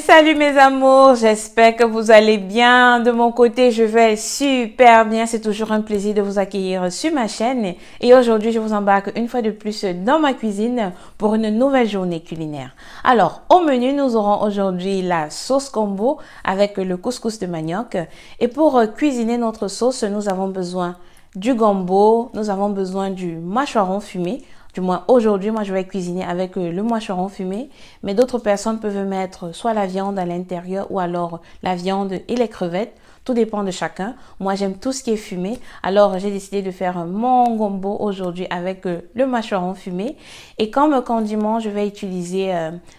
Salut mes amours, j'espère que vous allez bien. De mon côté, je vais super bien. C'est toujours un plaisir de vous accueillir sur ma chaîne. Et aujourd'hui, je vous embarque une fois de plus dans ma cuisine pour une nouvelle journée culinaire. Alors, au menu, nous aurons aujourd'hui la sauce combo avec le couscous de manioc. Et pour cuisiner notre sauce, nous avons besoin du gombo, nous avons besoin du mâchoiron fumé. Du moins, aujourd'hui, moi, je vais cuisiner avec le mâchoiron fumé. Mais d'autres personnes peuvent mettre soit la viande à l'intérieur ou alors la viande et les crevettes. Tout dépend de chacun. Moi, j'aime tout ce qui est fumé. Alors, j'ai décidé de faire mon gombo aujourd'hui avec le mâchoiron fumé. Et comme condiment, je vais utiliser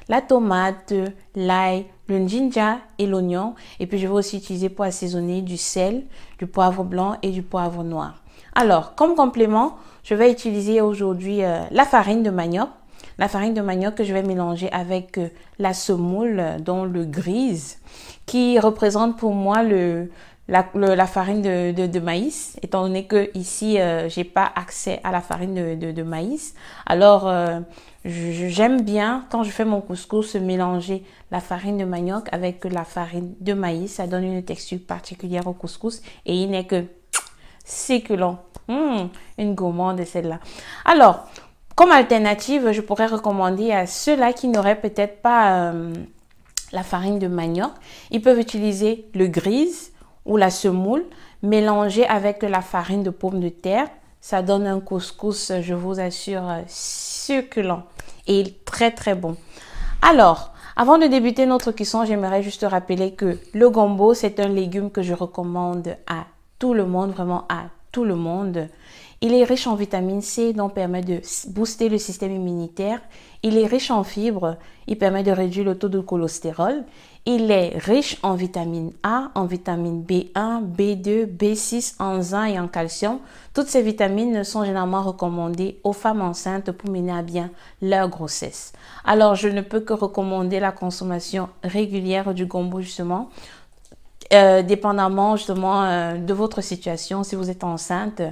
la tomate, l'ail, le ginger et l'oignon. Et puis, je vais aussi utiliser pour assaisonner du sel, du poivre blanc et du poivre noir. Alors, comme complément, je vais utiliser aujourd'hui la farine de manioc. La farine de manioc que je vais mélanger avec la semoule, dont le grise, qui représente pour moi la farine de maïs, étant donné que ici, j'ai pas accès à la farine de maïs. Alors, j'aime bien, quand je fais mon couscous, mélanger la farine de manioc avec la farine de maïs. Ça donne une texture particulière au couscous et il n'est que succulent. Une gourmande celle-là. Alors, comme alternative, je pourrais recommander à ceux-là qui n'auraient peut-être pas la farine de manioc, ils peuvent utiliser le grise ou la semoule mélangée avec la farine de pomme de terre. Ça donne un couscous, je vous assure, succulent et très très bon. Alors, avant de débuter notre cuisson, j'aimerais juste rappeler que le gombo, c'est un légume que je recommande à tout le monde, vraiment à tout le monde. Il est riche en vitamine C, donc permet de booster le système immunitaire. Il est riche en fibres, il permet de réduire le taux de cholestérol. Il est riche en vitamine A, en vitamine B1, B2, B6, en zinc et en calcium. Toutes ces vitamines sont généralement recommandées aux femmes enceintes pour mener à bien leur grossesse. Alors, je ne peux que recommander la consommation régulière du gombo justement. Dépendamment justement de votre situation, si vous êtes enceinte,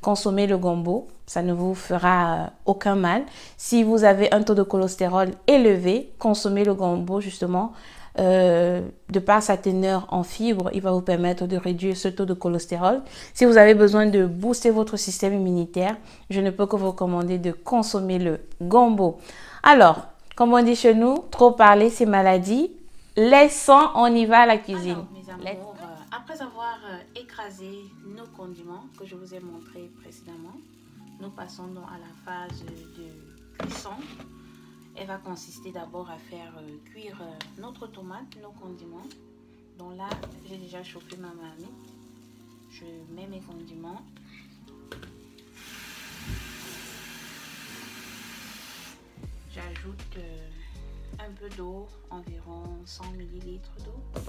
consommez le gombo, ça ne vous fera aucun mal. Si vous avez un taux de cholestérol élevé, consommez le gombo justement, de par sa teneur en fibres, il va vous permettre de réduire ce taux de cholestérol. Si vous avez besoin de booster votre système immunitaire, je ne peux que vous recommander de consommer le gombo. Alors, comme on dit chez nous, trop parler c'est maladie. Laissons, on y va à la cuisine. Alors, mes amours, après avoir écrasé nos condiments que je vous ai montré précédemment, nous passons donc à la phase de cuisson. Elle va consister d'abord à faire cuire notre tomate, nos condiments. Donc là, j'ai déjà chauffé ma marmite. Je mets mes condiments. J'ajoute un peu d'eau, environ 100 ml d'eau.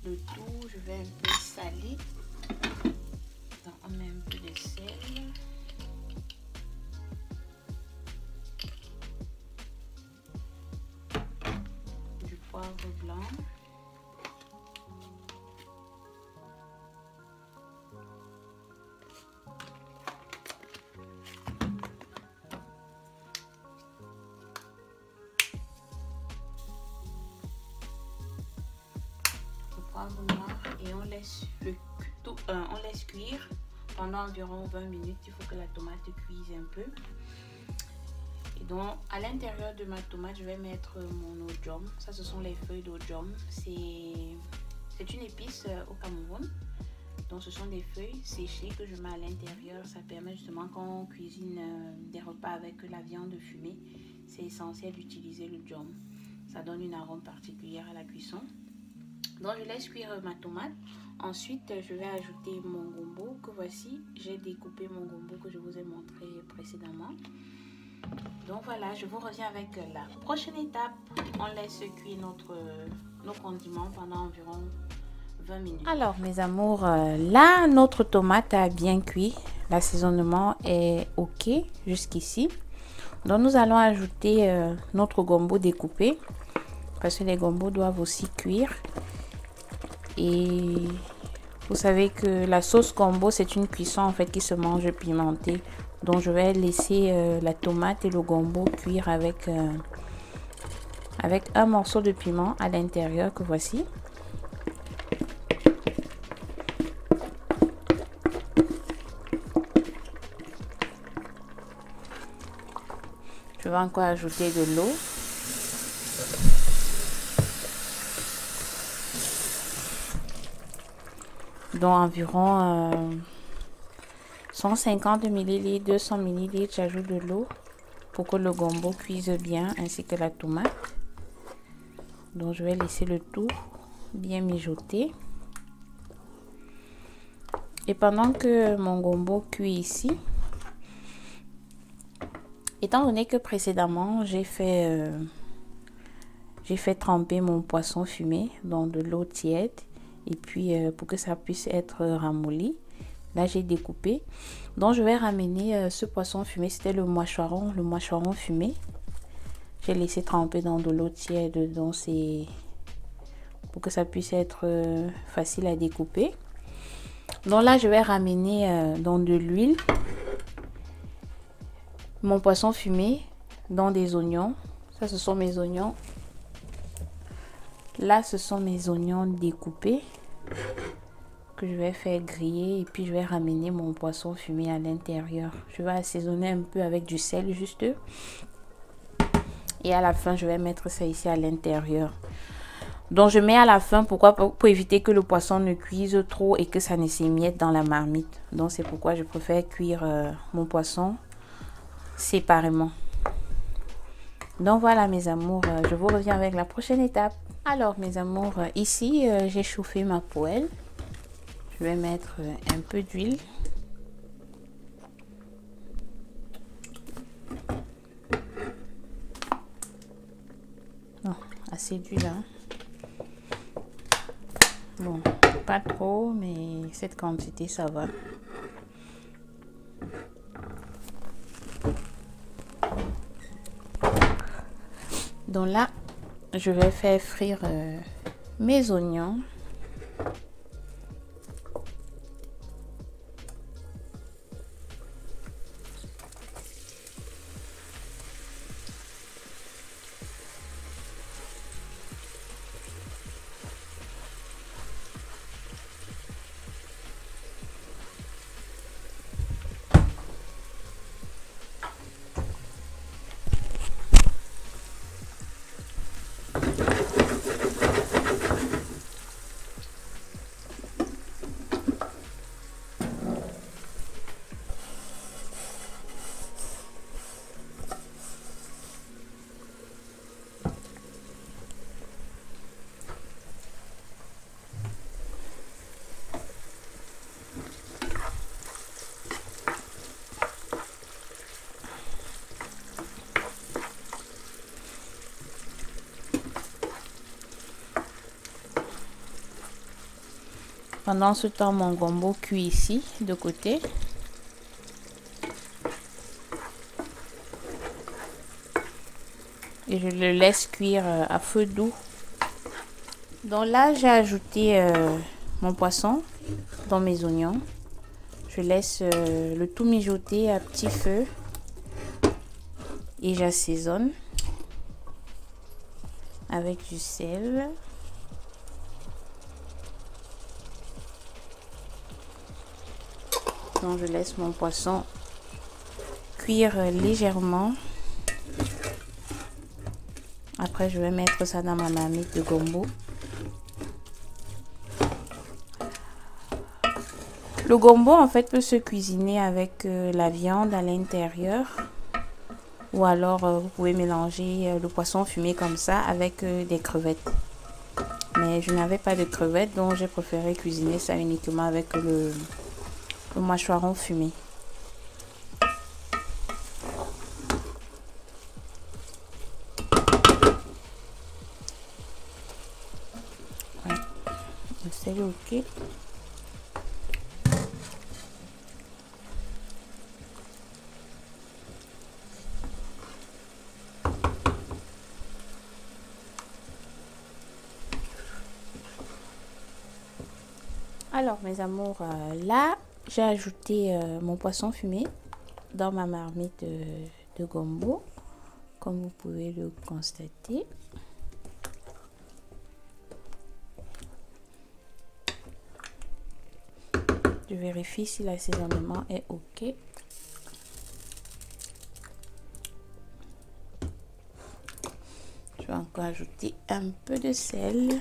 Le tout, je vais un peu saler. Donc, on met un peu de sel. Du poivre blanc. Poivre noir et on laisse on laisse cuire pendant environ 20 minutes. Il faut que la tomate cuise un peu. Et donc à l'intérieur de ma tomate, je vais mettre mon oignon. Ça, ce sont les feuilles d'oignon. C'est une épice au Cameroun. Donc ce sont des feuilles séchées que je mets à l'intérieur. Ça permet justement quand on cuisine des repas avec la viande fumée, c'est essentiel d'utiliser l'oignon. Ça donne une arôme particulière à la cuisson. Donc je laisse cuire ma tomate. Ensuite je vais ajouter mon gombo que voici. J'ai découpé mon gombo que je vous ai montré précédemment. Donc voilà, je vous reviens avec la prochaine étape. On laisse cuire nos condiments pendant environ 20 minutes. Alors mes amours, là notre tomate a bien cuit. L'assaisonnement est ok jusqu'ici. Donc nous allons ajouter notre gombo découpé. Parce que les gombos doivent aussi cuire. Et vous savez que la sauce gombo, c'est une cuisson en fait qui se mange pimentée Donc je vais laisser la tomate et le gombo cuire avec un morceau de piment à l'intérieur que voici. Je vais encore ajouter de l'eau. Donc environ 150 ml, 200 ml, j'ajoute de l'eau pour que le gombo cuise bien ainsi que la tomate. Donc je vais laisser le tout bien mijoter. Et pendant que mon gombo cuit ici, étant donné que précédemment j'ai fait tremper mon poisson fumé dans de l'eau tiède et puis pour que ça puisse être ramolli, là j'ai découpé. Donc je vais ramener ce poisson fumé, c'était le mouacheron fumé. J'ai laissé tremper dans de l'eau tiède, donc c'est pour que ça puisse être facile à découper. Donc là je vais ramener dans de l'huile mon poisson fumé, dans des oignons. Ça, ce sont mes oignons. Là, ce sont mes oignons découpés que je vais faire griller. Et puis, je vais ramener mon poisson fumé à l'intérieur. Je vais assaisonner un peu avec du sel juste. Et à la fin, je vais mettre ça ici à l'intérieur. Donc, je mets à la fin. Pourquoi? Pour éviter que le poisson ne cuise trop et que ça ne s'émiette dans la marmite. Donc, c'est pourquoi je préfère cuire mon poisson séparément. Donc voilà mes amours, je vous reviens avec la prochaine étape. Alors mes amours, ici j'ai chauffé ma poêle. Je vais mettre un peu d'huile. Non, assez d'huile, hein. Bon, pas trop, mais cette quantité ça va. Donc là, je vais faire frire mes oignons. Pendant ce temps, mon gombo cuit ici, de côté. Et je le laisse cuire à feu doux. Donc là, j'ai ajouté mon poisson dans mes oignons. Je laisse le tout mijoter à petit feu. Et j'assaisonne avec du sel. Donc je laisse mon poisson cuire légèrement. Après je vais mettre ça dans ma marmite de gombo. Le gombo en fait peut se cuisiner avec la viande à l'intérieur. Ou alors vous pouvez mélanger le poisson fumé comme ça avec des crevettes. Mais je n'avais pas de crevettes, donc j'ai préféré cuisiner ça uniquement avec le mouacheron fumé. Ouais. C'est ok. Alors mes amours, là j'ai ajouté mon poisson fumé dans ma marmite de gombo, comme vous pouvez le constater. Je vérifie si l'assaisonnement est OK. Je vais encore ajouter un peu de sel.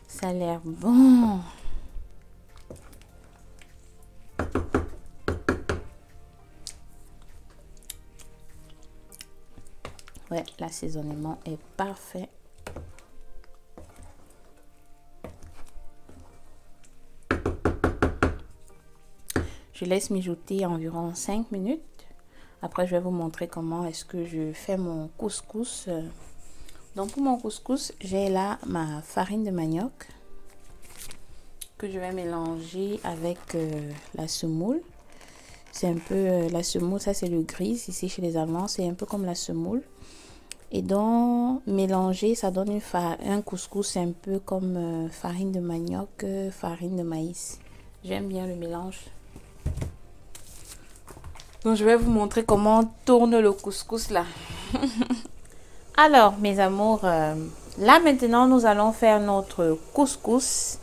Ça a l'air bon. Ouais, l'assaisonnement est parfait. Je laisse mijoter environ 5 minutes. Après, je vais vous montrer comment est-ce que je fais mon couscous. Donc, pour mon couscous, j'ai là ma farine de manioc que je vais mélanger avec la semoule. C'est un peu la semoule, ça c'est le gris ici chez les Allemands, c'est un peu comme la semoule. Et donc, mélanger, ça donne un couscous un peu comme farine de manioc, farine de maïs. J'aime bien le mélange. Donc, je vais vous montrer comment on tourne le couscous là. Alors, mes amours, là maintenant, nous allons faire notre couscous.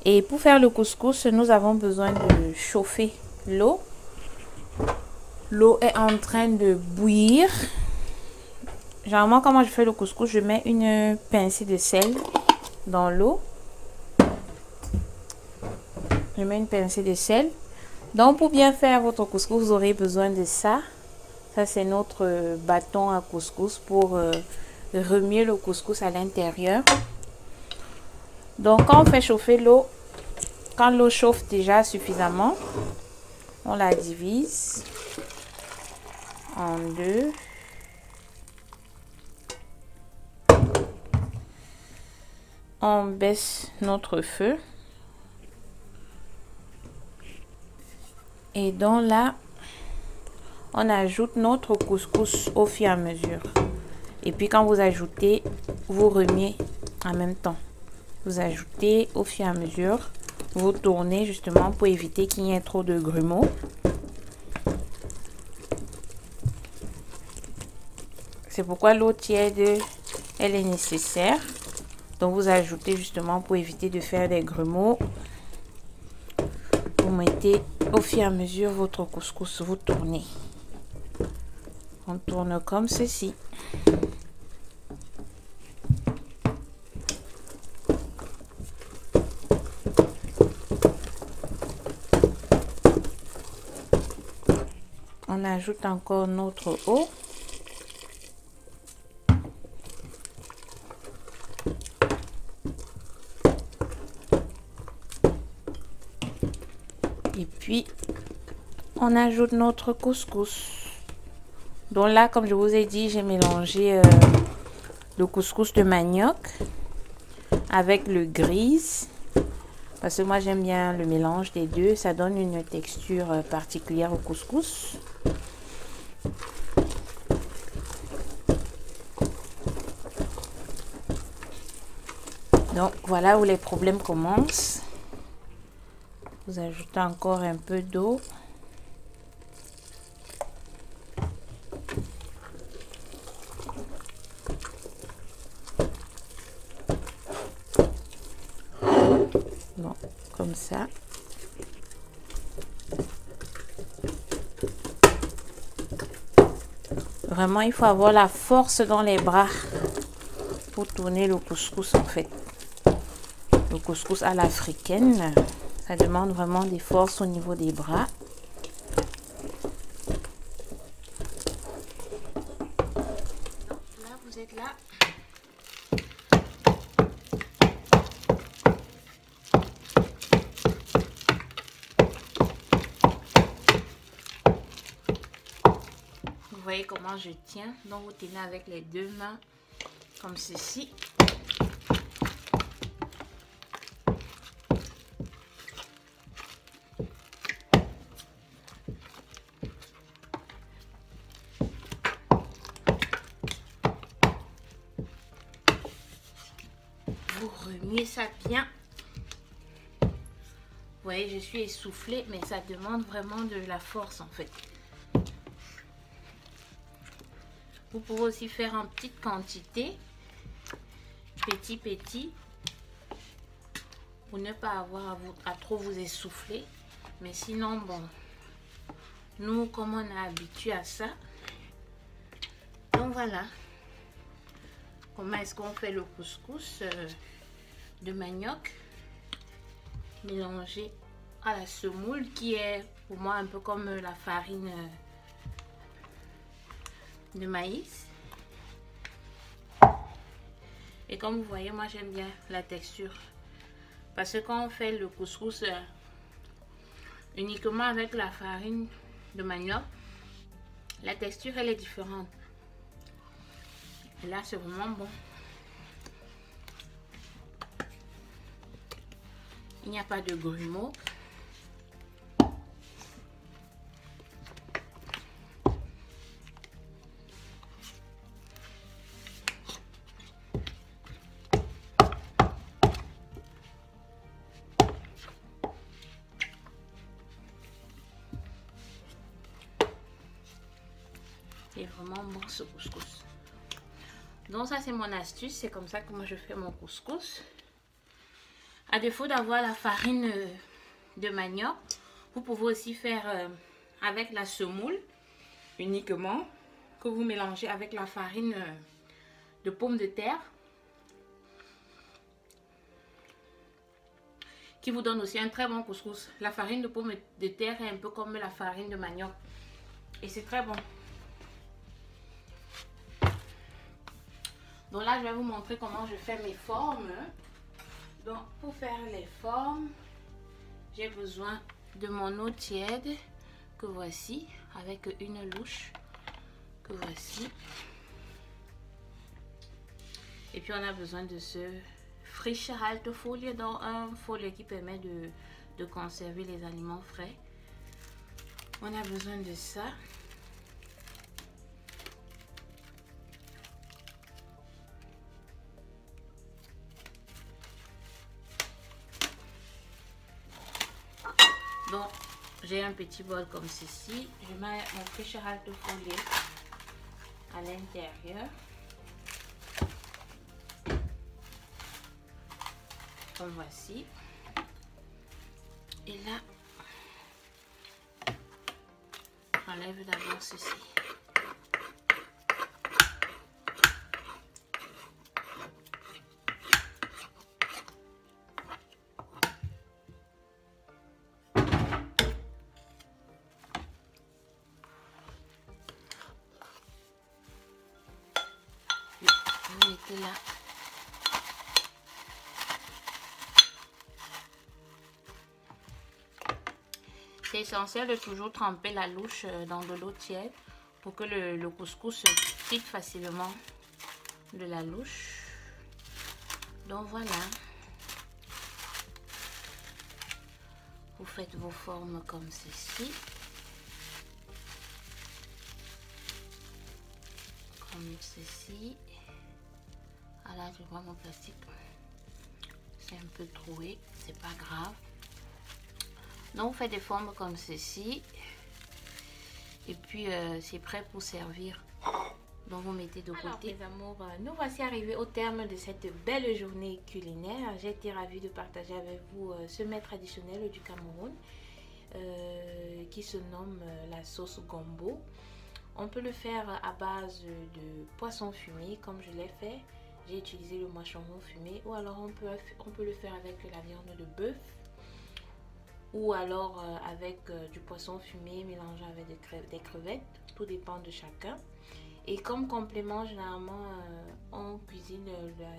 Et pour faire le couscous, nous avons besoin de chauffer l'eau. L'eau est en train de bouillir. Généralement, comment je fais le couscous, je mets une pincée de sel dans l'eau. Je mets une pincée de sel. Donc, pour bien faire votre couscous, vous aurez besoin de ça. Ça, c'est notre bâton à couscous pour remuer le couscous à l'intérieur. Donc, quand on fait chauffer l'eau, quand l'eau chauffe déjà suffisamment, on la divise en deux. On baisse notre feu. Et donc là, on ajoute notre couscous au fur et à mesure. Et puis quand vous ajoutez, vous remuez en même temps. Vous ajoutez au fur et à mesure. Vous tournez justement pour éviter qu'il y ait trop de grumeaux. C'est pourquoi l'eau tiède, elle est nécessaire. Donc vous ajoutez justement pour éviter de faire des grumeaux. Vous mettez au fur et à mesure votre couscous, vous tournez. On tourne comme ceci. On ajoute encore notre eau. Et puis, on ajoute notre couscous. Donc là, comme je vous ai dit, j'ai mélangé le couscous de manioc avec le gris. Parce que moi, j'aime bien le mélange des deux. Ça donne une texture particulière au couscous. Donc, voilà où les problèmes commencent. Vous ajoutez encore un peu d'eau. Bon, comme ça. Vraiment, il faut avoir la force dans les bras pour tourner le couscous en fait. Le couscous à l'africaine, ça demande vraiment des forces au niveau des bras. Là, vous êtes là. voyez comment je tiens. Donc vous tenez avec les deux mains comme ceci. Vous remuez ça bien. Vous voyez, je suis essoufflée, mais ça demande vraiment de la force en fait. Vous pouvez aussi faire en petite quantité, petit, pour ne pas avoir à trop vous essouffler. Mais sinon, bon, nous, comme on est habitué à ça, donc voilà. Comment est-ce qu'on fait le couscous de manioc mélangé à la semoule, qui est pour moi un peu comme la farine de maïs. Et comme vous voyez, moi j'aime bien la texture, parce que quand on fait le couscous uniquement avec la farine de manioc, la texture elle est différente. Et là c'est vraiment bon. Il n'y a pas de grumeaux. C'est vraiment bon ce couscous. Donc ça c'est mon astuce, c'est comme ça que moi je fais mon couscous. À défaut d'avoir la farine de manioc, vous pouvez aussi faire avec la semoule uniquement, que vous mélangez avec la farine de pomme de terre, qui vous donne aussi un très bon couscous. La farine de pomme de terre est un peu comme la farine de manioc et c'est très bon. Donc là je vais vous montrer comment je fais mes formes. Donc pour faire les formes, j'ai besoin de mon eau tiède que voici, avec une louche que voici. Et puis on a besoin de ce frische Haltefolie, dans un folie qui permet de conserver les aliments frais. On a besoin de ça. Donc, j'ai un petit bol comme ceci. Je mets mon frische Haltefolie à l'intérieur. Comme voici. Et là, j'enlève d'abord ceci. Vous mettez là. C'est essentiel de toujours tremper la louche dans de l'eau tiède pour que le couscous quitte facilement de la louche. Donc voilà. Vous faites vos formes comme ceci. Comme ceci. Ah là, je vois mon plastique. C'est un peu troué, c'est pas grave. Donc, vous faites des formes comme ceci. Et puis, c'est prêt pour servir. Donc, vous mettez de côté. Alors, mes amours, nous voici arrivés au terme de cette belle journée culinaire. J'ai été ravie de partager avec vous ce mets traditionnel du Cameroun qui se nomme la sauce gombo. On peut le faire à base de poisson fumé, comme je l'ai fait. J'ai utilisé le machonron fumé. Ou alors, on peut le faire avec la viande de bœuf. Ou alors avec du poisson fumé mélangé avec des crevettes. Tout dépend de chacun. Et comme complément, généralement, on cuisine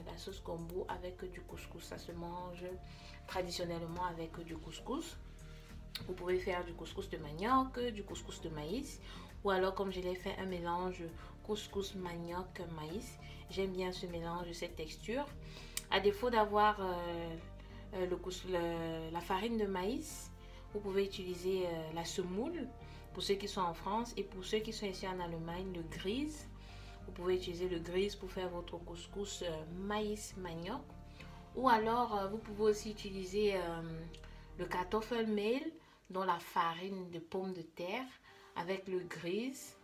la sauce gombo avec du couscous. Ça se mange traditionnellement avec du couscous. Vous pouvez faire du couscous de manioc, du couscous de maïs ou alors comme je l'ai fait, un mélange couscous, manioc, maïs. J'aime bien ce mélange, cette texture. À défaut d'avoir la farine de maïs, vous pouvez utiliser la semoule pour ceux qui sont en France, et pour ceux qui sont ici en Allemagne, le Grys. Vous pouvez utiliser le Grys pour faire votre couscous maïs manioc, ou alors vous pouvez aussi utiliser le Kartoffelmehl, dont la farine de pomme de terre avec le Grys,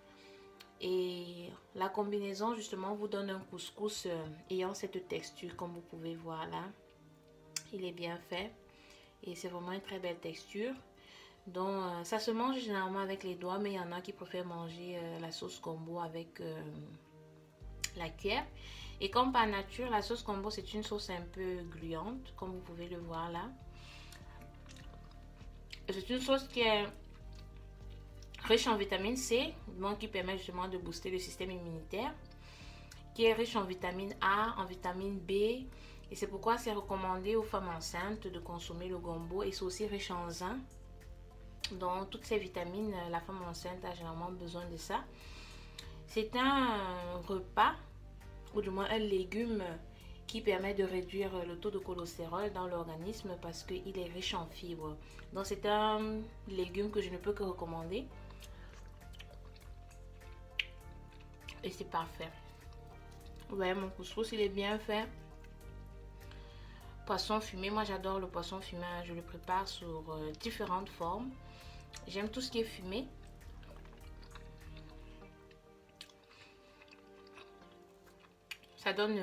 et la combinaison justement vous donne un couscous ayant cette texture comme vous pouvez voir là. Il est bien fait et c'est vraiment une très belle texture. Donc ça se mange généralement avec les doigts, mais il y en a qui préfèrent manger la sauce combo avec la cuillère. Et comme par nature, la sauce combo c'est une sauce un peu gluante, comme vous pouvez le voir là. C'est une sauce qui est riche en vitamine C, donc qui permet justement de booster le système immunitaire, qui est riche en vitamine A, en vitamine B, et c'est pourquoi c'est recommandé aux femmes enceintes de consommer le gombo. Et c'est aussi riche en zinc. Donc toutes ces vitamines, la femme enceinte a généralement besoin de ça. C'est un repas, ou du moins un légume, qui permet de réduire le taux de cholestérol dans l'organisme parce qu'il est riche en fibres. Donc c'est un légume que je ne peux que recommander. Et c'est parfait. Ouais, mon couscous il est bien fait. Poisson fumé, moi j'adore le poisson fumé. Je le prépare sur différentes formes. J'aime tout ce qui est fumé. Ça donne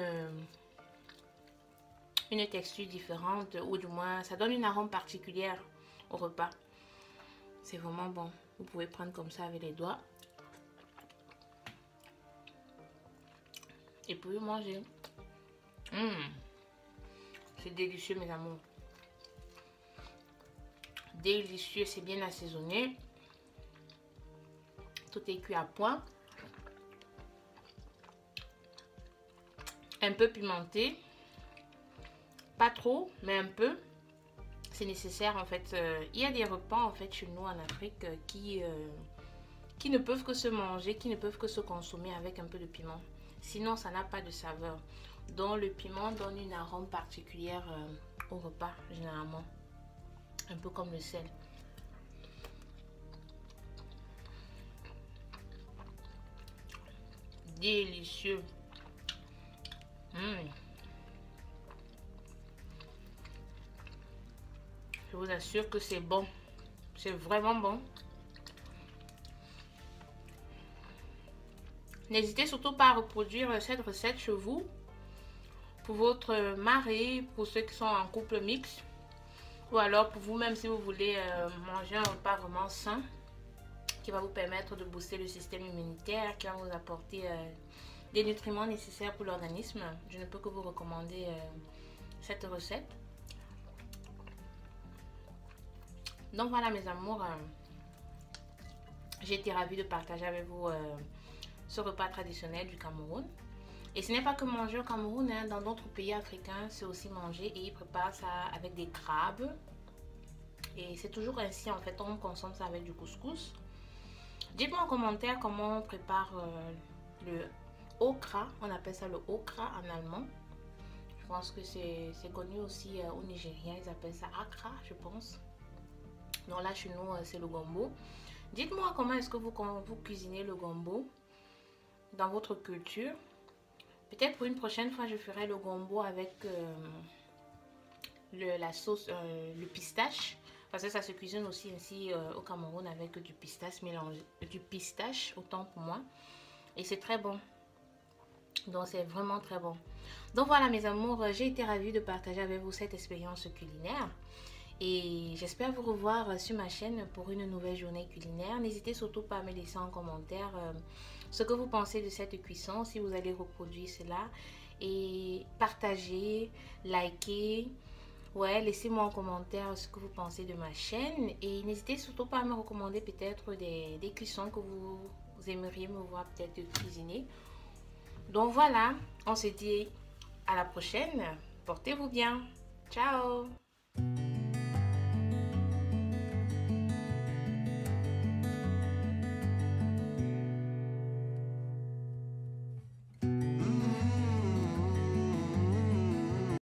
une texture différente, ou du moins ça donne une arôme particulière au repas. C'est vraiment bon. Vous pouvez prendre comme ça avec les doigts et puis manger. C'est délicieux mes amours. Délicieux, c'est bien assaisonné. Tout est cuit à point. Un peu pimenté. Pas trop, mais un peu. C'est nécessaire en fait. Il y a des repas en fait chez nous en Afrique qui ne peuvent que se manger, qui ne peuvent que se consommer avec un peu de piment. Sinon, ça n'a pas de saveur. Donc, le piment donne une arôme particulière au repas, généralement. Un peu comme le sel. Délicieux. Je vous assure que c'est bon. C'est vraiment bon. N'hésitez surtout pas à reproduire cette recette chez vous, pour votre mari, pour ceux qui sont en couple mixte, ou alors pour vous-même si vous voulez manger un repas vraiment sain qui va vous permettre de booster le système immunitaire, qui va vous apporter des nutriments nécessaires pour l'organisme. Je ne peux que vous recommander cette recette. Donc voilà mes amours, j'ai été ravie de partager avec vous ce repas traditionnel du Cameroun. Et ce n'est pas que manger au Cameroun, hein, dans d'autres pays africains c'est aussi manger, et ils préparent ça avec des crabes. Et c'est toujours ainsi en fait, on consomme ça avec du couscous. Dites-moi en commentaire comment on prépare le okra, on appelle ça le okra en allemand. Je pense que c'est connu aussi au Nigeria, ils appellent ça akra je pense. Donc là chez nous c'est le gombo. Dites-moi comment est-ce que vous cuisinez le gombo dans votre culture. Peut-être pour une prochaine fois je ferai le gombo avec la sauce, le pistache. Parce que ça se cuisine aussi ainsi au Cameroun avec du pistache mélangé, du pistache autant pour moi. Et c'est très bon. Donc c'est vraiment très bon. Donc voilà mes amours, j'ai été ravie de partager avec vous cette expérience culinaire. Et j'espère vous revoir sur ma chaîne pour une nouvelle journée culinaire. N'hésitez surtout pas à me laisser en commentaire ce que vous pensez de cette cuisson, si vous allez reproduire cela. Et partagez, likez. Ouais, laissez-moi en commentaire ce que vous pensez de ma chaîne. Et n'hésitez surtout pas à me recommander peut-être des cuissons que vous aimeriez me voir peut-être cuisiner. Donc voilà, on se dit à la prochaine. Portez-vous bien. Ciao!